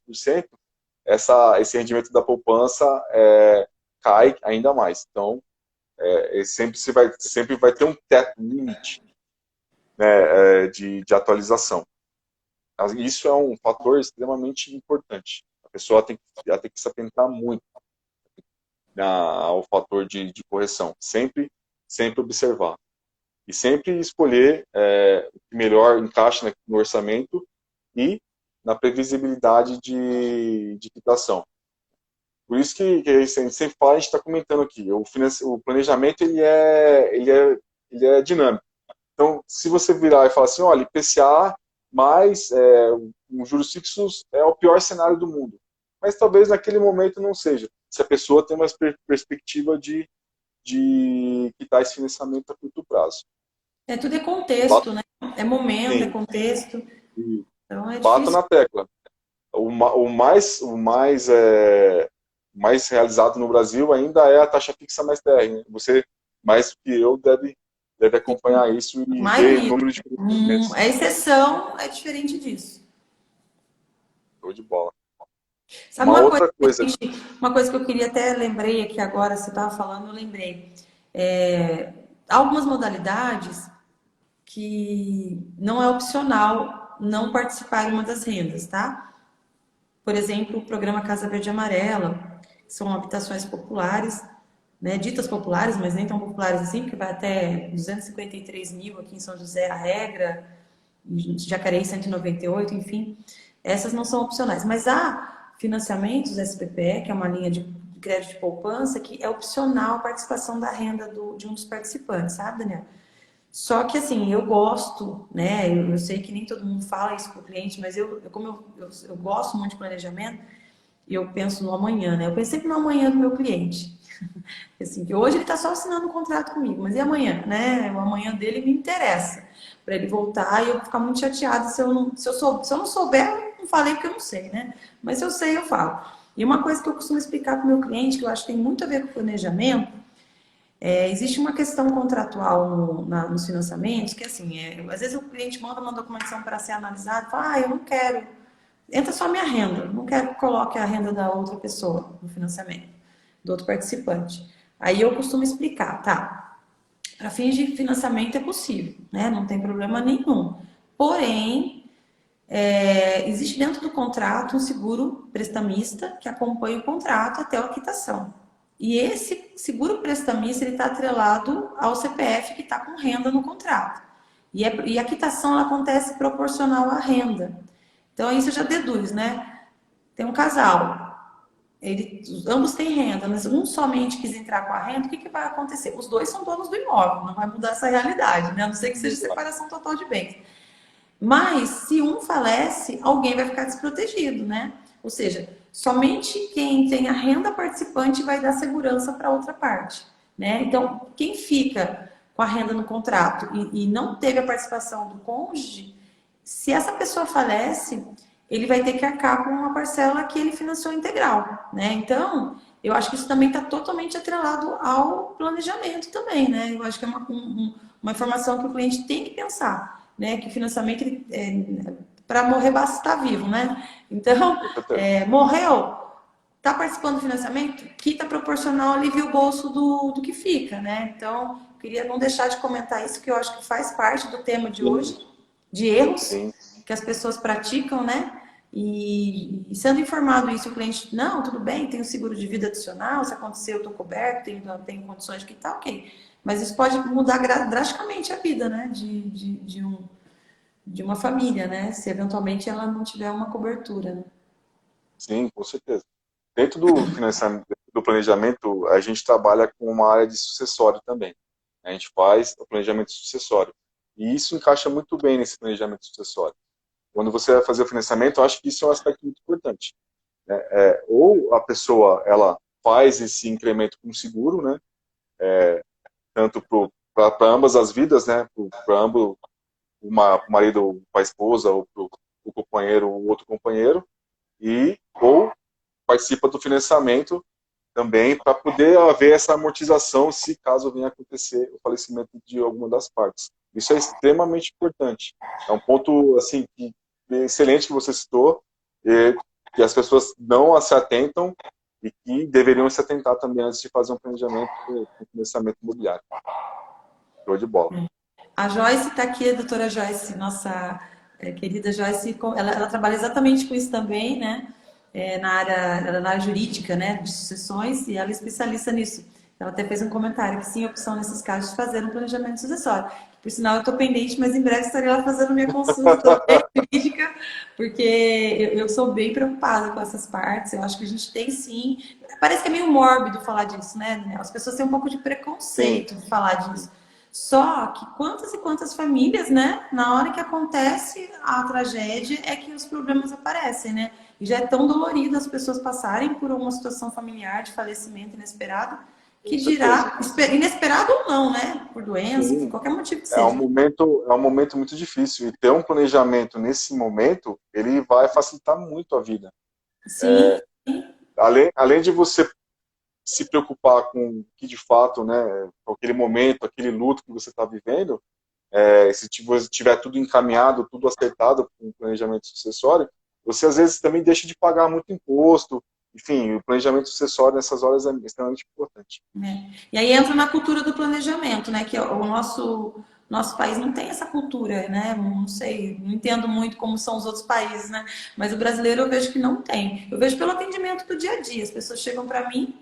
esse rendimento da poupança cai ainda mais. Então, sempre vai ter um teto, um limite, né, de atualização. Isso é um fator extremamente importante. A pessoa tem que se atentar muito ao fator de correção. Sempre observar. E sempre escolher o que melhor encaixa no orçamento e na previsibilidade de quitação. Por isso que a gente sempre fala, a gente está comentando aqui, o planejamento ele é dinâmico. Então, se você virar e falar assim, olha, IPCA mais os juros fixos é o pior cenário do mundo. Mas talvez naquele momento não seja. Se a pessoa tem uma perspectiva de quitar esse financiamento a curto prazo. Tudo é contexto, né? É momento, Sim. é contexto. E Então é bato difícil. na tecla. O mais realizado no Brasil ainda é a taxa fixa mais TR. Né? Você, mais que eu, deve acompanhar isso e ver Maioria. número de crescimentos. A exceção é diferente disso. Show de bola. Sabe Uma outra coisa. uma coisa que eu queria até lembrei aqui agora, você estava falando, eu lembrei. Algumas modalidades que não é opcional não participar de uma das rendas, tá? Por exemplo, o programa Casa Verde e Amarela, que são habitações populares, né, ditas populares, mas nem tão populares assim, porque vai até 253 mil aqui em São José a regra, Jacareí 198, enfim. Essas não são opcionais. Mas há financiamentos SPPE, que é uma linha de crédito de poupança, que é opcional a participação da renda de um dos participantes, sabe, Daniel? Só que assim, eu gosto, né? Eu sei que nem todo mundo fala isso para o cliente, mas como eu gosto muito de planejamento, e eu penso no amanhã, né? Eu penso sempre no amanhã do meu cliente. Assim, que hoje ele está só assinando um contrato comigo, mas e amanhã, né? O amanhã dele me interessa para ele voltar e eu vou ficar muito chateada se eu não souber, eu não falei porque eu não sei, né? Mas se eu sei, eu falo. E uma coisa que eu costumo explicar para o meu cliente, que eu acho que tem muito a ver com o planejamento, existe uma questão contratual nos financiamentos, que assim, às vezes o cliente manda uma documentação para ser analisada e fala, eu não quero entra só a minha renda, não quero que coloque a renda da outra pessoa no financiamento, do outro participante. Aí eu costumo explicar, tá? Para fins de financiamento é possível, né? Não tem problema nenhum. Porém, existe dentro do contrato um seguro prestamista que acompanha o contrato até a quitação. E esse seguro prestamista está atrelado ao CPF que está com renda no contrato. E a quitação ela acontece proporcional à renda. Então, aí você já deduz, né? Tem um casal, ambos têm renda, mas um somente quis entrar com a renda, o que vai acontecer? Os dois são donos do imóvel, não vai mudar essa realidade, né? A não ser que seja separação total de bens. Mas, se um falece, alguém vai ficar desprotegido, né? Ou seja, somente quem tem a renda participante vai dar segurança para outra parte, né? Então, quem fica com a renda no contrato e não teve a participação do cônjuge, se essa pessoa falece, ele vai ter que arcar com uma parcela que ele financiou integral, né? Então, eu acho que isso também está totalmente atrelado ao planejamento também, né? Eu acho que é uma informação que o cliente tem que pensar, né? Que o financiamento, para morrer basta estar vivo, né? Então, morreu, está participando do financiamento, quita proporcional alivia o bolso do que fica, né? Então, queria não deixar de comentar isso, que eu acho que faz parte do tema de hoje, de erros que as pessoas praticam, né? E sendo informado isso, o cliente, não, tudo bem, tem o seguro de vida adicional, se acontecer eu estou coberto, tenho condições de quitar, ok. Mas isso pode mudar drasticamente a vida, né? De uma família, né? Se eventualmente ela não tiver uma cobertura, né? Sim, com certeza. Dentro do financiamento, do planejamento, a gente trabalha com uma área de sucessório também. A gente faz o planejamento sucessório. E isso encaixa muito bem nesse planejamento sucessório. Quando você vai fazer o financiamento, eu acho que isso é um aspecto muito importante, né? Ou a pessoa ela faz esse incremento com seguro, né? Tanto para ambas as vidas, né? Para ambos, o marido com a esposa, ou para o companheiro, o outro companheiro, ou participa do financiamento também para poder haver essa amortização se caso venha acontecer o falecimento de alguma das partes. Isso é extremamente importante. É um ponto assim excelente que você citou, que as pessoas não se atentam e que deveriam se atentar também antes de fazer um planejamento com financiamento imobiliário. Show de bola. A Joyce está aqui, a doutora Joyce, nossa querida Joyce, ela trabalha exatamente com isso também, né? Na área jurídica, né? De sucessões, e ela é especialista nisso. Ela até fez um comentário que sim, a opção nesses casos de fazer um planejamento sucessório. Por sinal, eu estou pendente, mas em breve estarei lá fazendo minha consulta jurídica, porque eu sou bem preocupada com essas partes. Eu acho que a gente tem sim. Parece que é meio mórbido falar disso, né? As pessoas têm um pouco de preconceito de falar disso. Só que quantas e quantas famílias, né? Na hora que acontece a tragédia é que os problemas aparecem, né? E já é tão dolorido as pessoas passarem por uma situação familiar de falecimento inesperado, que dirá, inesperado ou não, né? Por doença, por qualquer motivo que seja. É um momento muito difícil. E ter um planejamento nesse momento, ele vai facilitar muito a vida. Sim. Além de você se preocupar com o que de fato, né, com aquele momento, aquele luto que você está vivendo, se tiver tudo encaminhado, tudo acertado com o planejamento sucessório, você às vezes também deixa de pagar muito imposto. Enfim, o planejamento sucessório nessas horas é extremamente importante. E aí entra na cultura do planejamento, né? Que o nosso país não tem essa cultura, né? Não sei, não entendo muito como são os outros países, né? Mas o brasileiro eu vejo que não tem. Eu vejo pelo atendimento do dia a dia. As pessoas chegam para mim,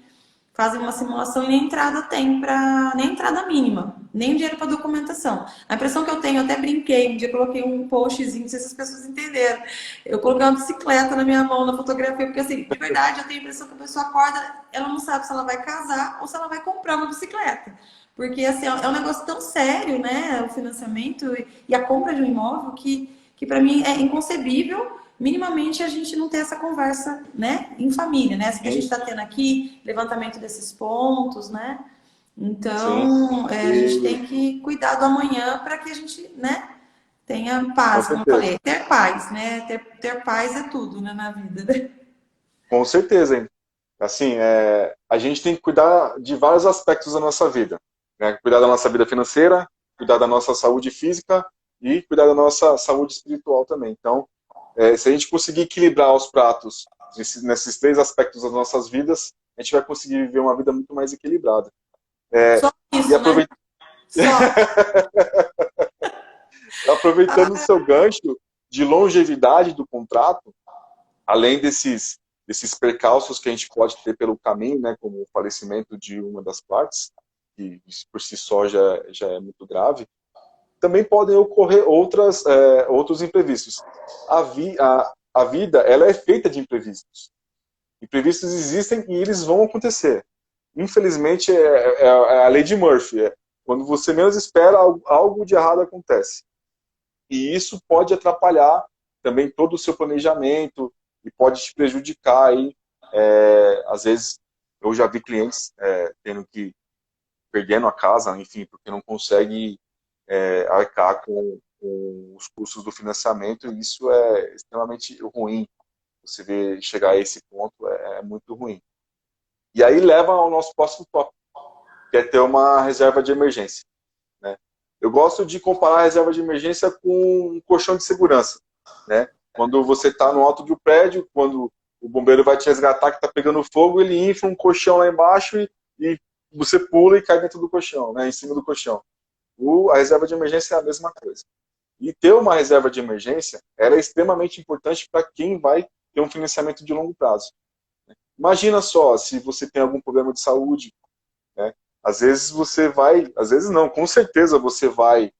fazem uma simulação e nem entrada tem nem entrada mínima, nem dinheiro para documentação. A impressão que eu tenho, eu até brinquei, um dia eu coloquei um postzinho, não sei se as pessoas entenderam. Eu coloquei uma bicicleta na minha mão na fotografia, porque assim, de verdade, eu tenho a impressão que a pessoa acorda, ela não sabe se ela vai casar ou se ela vai comprar uma bicicleta. Porque assim, é um negócio tão sério, né? O financiamento e a compra de um imóvel que para mim é inconcebível minimamente a gente não ter essa conversa, né, em família, né? Essa que a gente está tendo aqui, levantamento desses pontos, né? Então, a gente tem que cuidar do amanhã para que a gente, né, tenha paz, como eu falei. Ter paz, né? Ter paz é tudo, né, na vida. Né? Com certeza, hein? Assim, a gente tem que cuidar de vários aspectos da nossa vida, né? Cuidar da nossa vida financeira, cuidar da nossa saúde física e cuidar da nossa saúde espiritual também. Então, se a gente conseguir equilibrar os pratos nesses três aspectos das nossas vidas, a gente vai conseguir viver uma vida muito mais equilibrada. Só E isso, né? Só. aproveitando o seu gancho de longevidade do contrato, além desses percalços que a gente pode ter pelo caminho, né, como o falecimento de uma das partes, que por si só já é muito grave, também podem ocorrer outros imprevistos. A vida ela é feita de imprevistos. Imprevistos existem e eles vão acontecer. Infelizmente, é a lei de Murphy. Quando você menos espera, algo de errado acontece. E isso pode atrapalhar também todo o seu planejamento e pode te prejudicar. Aí, às vezes, eu já vi clientes tendo que perdendo a casa, enfim, porque não consegue arcar com os custos do financiamento, e isso é extremamente ruim. Você vê chegar a esse ponto é muito ruim. E aí leva ao nosso próximo tópico, que é ter uma reserva de emergência, né? Eu gosto de comparar a reserva de emergência com um colchão de segurança, né? Quando você está no alto do prédio, quando o bombeiro vai te resgatar que está pegando fogo, ele infla um colchão lá embaixo e você pula e cai dentro do colchão, né? Em cima do colchão. A reserva de emergência é a mesma coisa. E ter uma reserva de emergência ela é extremamente importante para quem vai ter um financiamento de longo prazo. Imagina só, se você tem algum problema de saúde, né? Às vezes às vezes não, com certeza você vai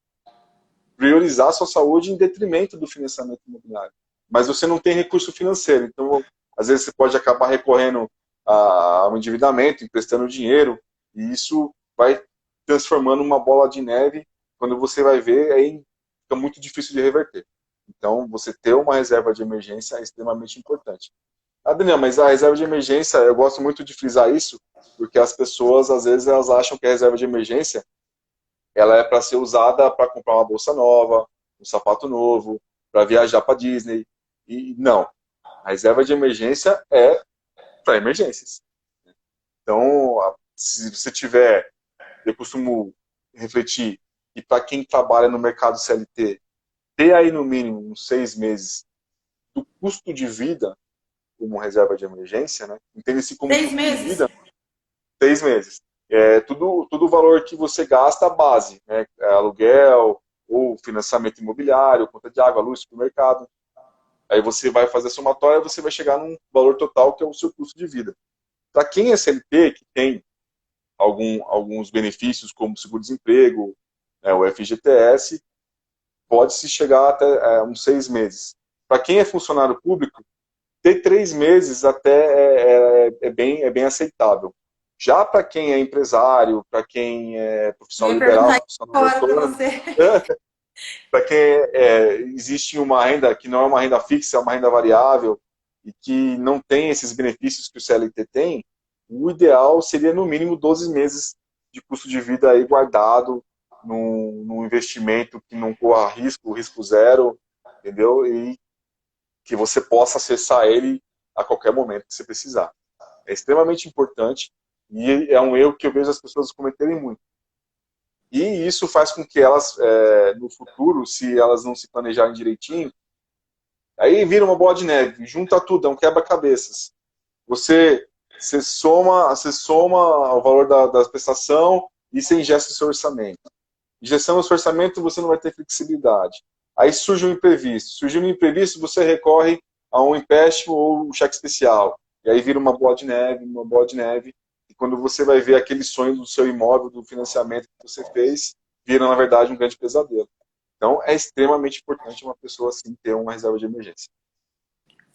priorizar a sua saúde em detrimento do financiamento imobiliário. Mas você não tem recurso financeiro, então às vezes você pode acabar recorrendo ao endividamento, emprestando dinheiro, e isso vai transformando uma bola de neve. Quando você vai ver, aí fica muito difícil de reverter. Então, você ter uma reserva de emergência é extremamente importante. Adriana, mas a reserva de emergência, eu gosto muito de frisar isso, porque as pessoas, às vezes, elas acham que a reserva de emergência ela é para ser usada para comprar uma bolsa nova, um sapato novo, para viajar para Disney. E não. A reserva de emergência é para emergências. Então, se você tiver, eu costumo refletir, e para quem trabalha no mercado CLT, ter aí no mínimo uns 6 meses do custo de vida como reserva de emergência, né? Entende-se como Seis custo de meses? vida, 6 meses. Tudo o valor que você gasta base, né? Aluguel, ou financiamento imobiliário, conta de água, luz, supermercado. Aí você vai fazer a somatória, você vai chegar num valor total que é o seu custo de vida. Para quem é CLT, que tem alguns benefícios como seguro-desemprego, né, o FGTS, pode-se chegar até uns 6 meses. Para quem é funcionário público, ter 3 meses até é bem aceitável. Já para quem é empresário, para quem é Eu profissional ia liberal, perguntar isso profissional agora para autônomo, você. para quem existe uma renda que não é uma renda fixa, é uma renda variável, e que não tem esses benefícios que o CLT tem, o ideal seria no mínimo 12 meses de custo de vida aí guardado num investimento que não corra risco zero, entendeu? E que você possa acessar ele a qualquer momento que você precisar. É extremamente importante e é um erro que eu vejo as pessoas cometerem muito. E isso faz com que elas, no futuro, se elas não se planejarem direitinho, aí vira uma bola de neve, junta tudo, é um quebra-cabeças. Você soma o valor da prestação e você ingesta o seu orçamento. Injeção no seu orçamento, você não vai ter flexibilidade. Aí surge um imprevisto. Surgiu um imprevisto, você recorre a um empréstimo ou um cheque especial. E aí vira uma bola de neve, uma bola de neve. E quando você vai ver aquele sonho do seu imóvel, do financiamento que você fez, vira, na verdade, um grande pesadelo. Então, é extremamente importante uma pessoa, assim, ter uma reserva de emergência.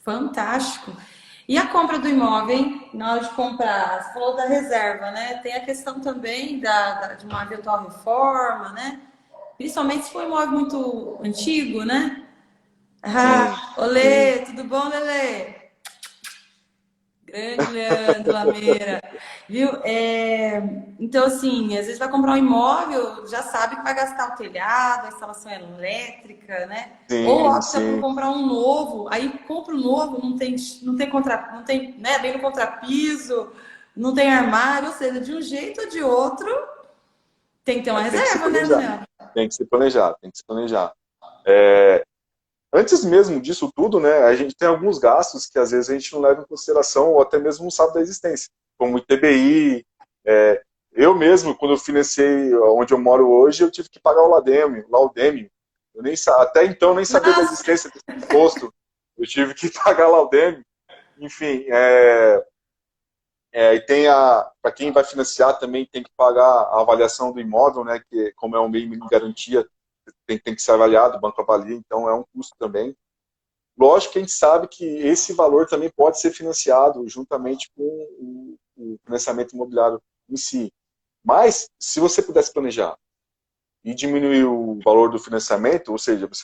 Fantástico. E a compra do imóvel, hein? Na hora de comprar, você falou da reserva, né? Tem a questão também de uma eventual reforma, né? Principalmente se for um imóvel muito antigo, né? Sim, Ah, olê, tudo bom, Lelê? Grande Leandro Lameira, viu? Então, assim, às vezes vai comprar um imóvel, já sabe que vai gastar o telhado, a instalação elétrica, né? Ou sim, opta por sim. comprar um novo, aí compra um novo, não tem, né, bem no contrapiso, não tem armário, ou seja, de um jeito ou de outro, tem que ter uma Tem que se reserva, né, planejar. Daniel? Tem que se planejar, tem que se planejar. antes mesmo disso tudo, né, a gente tem alguns gastos que às vezes a gente não leva em consideração ou até mesmo não sabe da existência, como ITBI. Eu mesmo, quando eu financei onde eu moro hoje, eu tive que pagar o Laudêmio. Eu nem, até então nem sabia da Nossa, existência desse imposto. Eu tive que pagar Laudêmio. Enfim, e tem para quem vai financiar também tem que pagar a avaliação do imóvel, né? Que como é um meio de garantia, tem que ser avaliado, o banco avalia, então é um custo também. Lógico que a gente sabe que esse valor também pode ser financiado juntamente com o financiamento imobiliário em si. Mas, se você pudesse planejar e diminuir o valor do financiamento, ou seja, você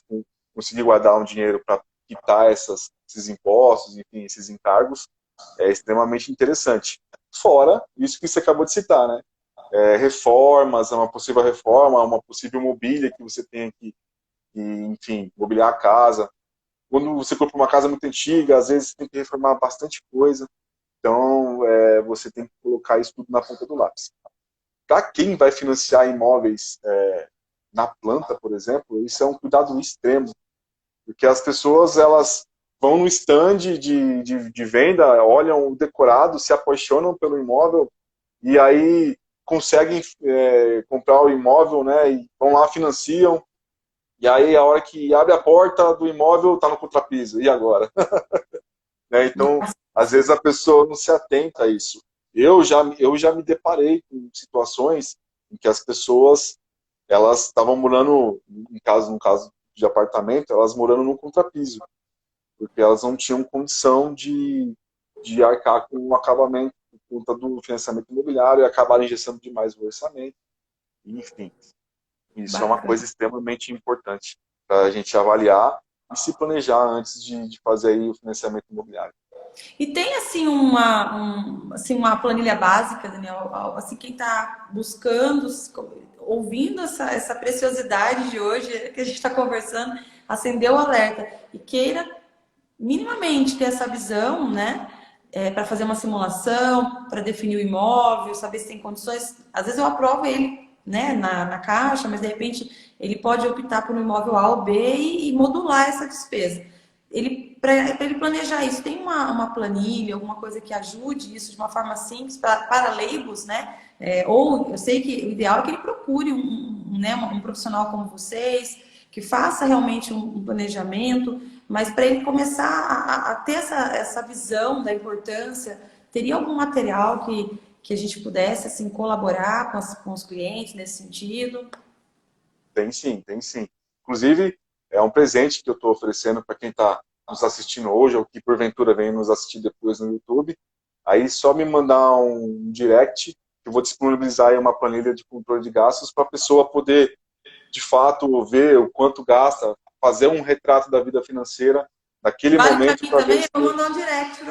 conseguir guardar um dinheiro para quitar esses impostos, enfim, esses encargos, é extremamente interessante. Fora isso que você acabou de citar, né? Reformas, uma possível reforma, uma possível mobília que você tenha que enfim, mobiliar a casa. Quando você compra uma casa muito antiga, às vezes tem que reformar bastante coisa. Então, você tem que colocar isso tudo na ponta do lápis. Para quem vai financiar imóveis na planta, por exemplo, isso é um cuidado extremo, porque as pessoas elas vão no stand de venda, olham o decorado, se apaixonam pelo imóvel e aí conseguem comprar o imóvel, né? E vão lá, financiam, e aí a hora que abre a porta do imóvel está no contrapiso, e agora? Né? Então, às vezes a pessoa não se atenta a isso. Eu já me deparei com situações em que as pessoas elas estavam morando, no caso de apartamento, elas morando no contrapiso, porque elas não tinham condição de arcar com o acabamento por conta do financiamento imobiliário e acabaram injetando demais o orçamento. Enfim, isso é uma bacana. coisa extremamente importante para a gente avaliar e se planejar antes de fazer aí o financiamento imobiliário. E tem assim assim, uma planilha básica, Daniel, assim quem está buscando, ouvindo essa preciosidade de hoje que a gente está conversando, acendeu o alerta e queira minimamente ter essa visão, né? Para fazer uma simulação, para definir o imóvel, saber se tem condições. Às vezes eu aprovo ele, né, na caixa, mas de repente ele pode optar por um imóvel A ou B e modular essa despesa. Para ele planejar isso, tem uma planilha, alguma coisa que ajude isso de uma forma simples para leigos, né? Ou eu sei que o ideal é que ele procure né, um profissional como vocês, que faça realmente um planejamento, mas para ele começar a ter essa visão da importância, teria algum material que a gente pudesse assim, colaborar com os clientes nesse sentido? Tem sim, tem sim. Inclusive, é um presente que eu estou oferecendo para quem está nos assistindo hoje ou que porventura vem nos assistir depois no YouTube. Aí só me mandar um direct, que eu vou disponibilizar aí uma planilha de controle de gastos para a pessoa poder, de fato, ver o quanto gasta, fazer um retrato da vida financeira naquele Vale para momento mim para ver também? se... Eu vou mandar um direct.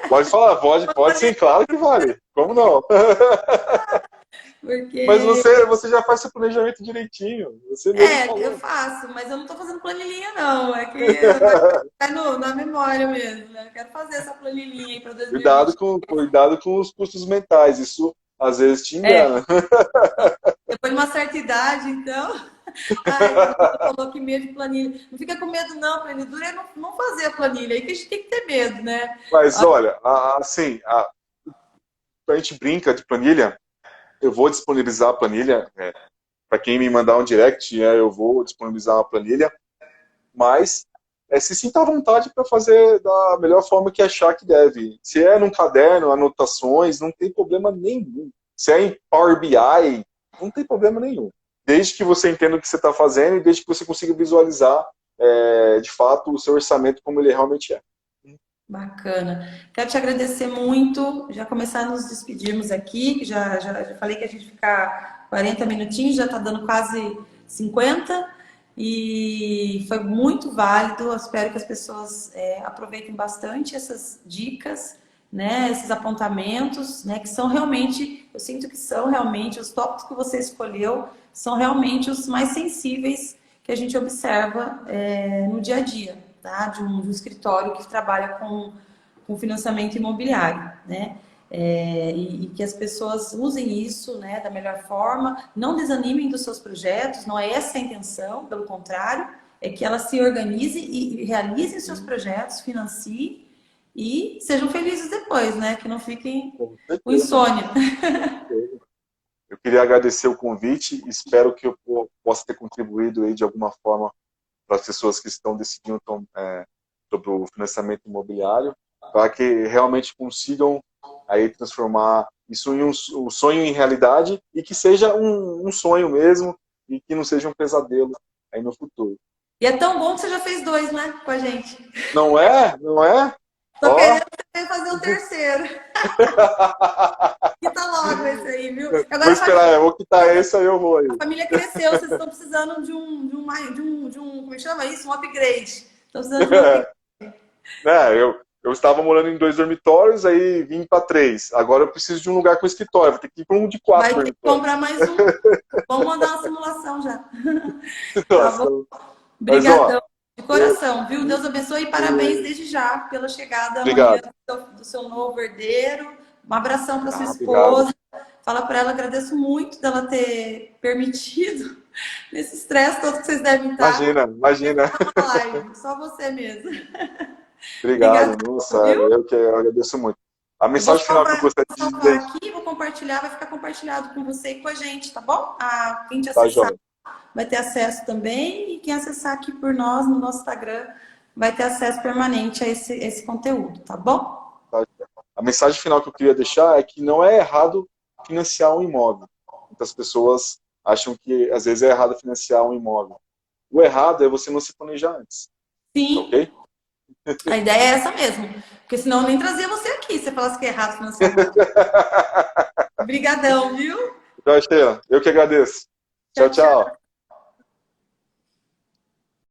Pode falar, pode sim, claro que vale. Como não? Mas Porque você já faz seu planejamento direitinho. Você mesmo eu falou. faço, mas eu não estou fazendo planilhinha, não. É que vai na memória mesmo, né? Eu quero fazer essa planilhinha aí para 2020. Cuidado com os custos mentais. Isso às vezes te É, engana. depois de uma certa idade, então. Ai, você falou que medo de planilha. Não fica com medo, não. Planilha é não fazer a planilha. Aí que a gente tem que ter medo, né? Mas olha, assim, a gente brinca de planilha. Eu vou disponibilizar a planilha. Para quem me mandar um direct, eu vou disponibilizar uma planilha. Mas se sinta à vontade para fazer da melhor forma que achar que deve. Se é num caderno, anotações, não tem problema nenhum. Se é em Power BI, não tem problema nenhum. Desde que você entenda o que você está fazendo e desde que você consiga visualizar, de fato, o seu orçamento como ele realmente é. Bacana. Quero te agradecer muito. Já começar a nos despedirmos aqui, que já falei que a gente ficar 40 minutinhos, já está dando quase 50. E foi muito válido. Eu espero que as pessoas aproveitem bastante essas dicas, né, esses apontamentos, né, que são realmente, eu sinto que são realmente, os tópicos que você escolheu, são realmente os mais sensíveis que a gente observa no dia a dia, tá? De um escritório que trabalha com financiamento imobiliário, né? E que as pessoas usem isso, né, da melhor forma, não desanimem dos seus projetos, não é essa a intenção, pelo contrário, é que ela se organize e realize seus projetos, financie e sejam felizes depois, né? Que não fiquem Com com certeza. insônia. Eu queria agradecer o convite, espero que eu possa ter contribuído aí de alguma forma para as pessoas que estão decidindo sobre o financiamento imobiliário, para que realmente consigam aí transformar isso em um sonho em realidade e que seja um sonho mesmo e que não seja um pesadelo aí no futuro. E é tão bom que você já fez dois, né? Com a gente. Não é? Não é? Tô Ó. querendo fazer o terceiro. Quita logo esse aí, viu? Vou Agora esperar, eu vou quitar esse, aí eu vou aí. a família cresceu, vocês estão precisando como é que chama isso? Um upgrade. Estão precisando de um upgrade. Eu estava morando em 2 dormitórios, aí vim para 3. Agora eu preciso de um lugar com escritório, vou ter que ir para um de 4 Vai ter que dormitórios. comprar mais um. Vamos mandar uma simulação já. Tá Nossa, bom? mas, ó, Obrigadão. De coração, viu? Deus abençoe e parabéns desde já pela chegada amanhã obrigado. do seu novo herdeiro. Um abração para sua Obrigado. esposa. Fala para ela, agradeço muito dela ter permitido nesse estresse todo que vocês devem estar. Imagina. Uma live, só você mesmo. Obrigado, Obrigada, nossa, viu? eu que agradeço muito. A Eu vou mensagem final que eu gostaria de salvar dizer, aqui, vou compartilhar, vai ficar compartilhado com você e com a gente, tá bom? Quem te tá, acessar joia? vai ter acesso também e quem acessar aqui por nós no nosso Instagram vai ter acesso permanente a esse conteúdo, tá bom? Tá, joia. A mensagem final que eu queria deixar é que não é errado financiar um imóvel. Muitas pessoas acham que às vezes é errado financiar um imóvel. O errado é você não se planejar antes, tá Sim, ok? a ideia é essa mesmo. Porque senão eu nem trazia você aqui se você falasse que é errado financiamento. Obrigadão, viu? Então, Sheila, eu que agradeço. Tchau, Tchau, tchau. tchau.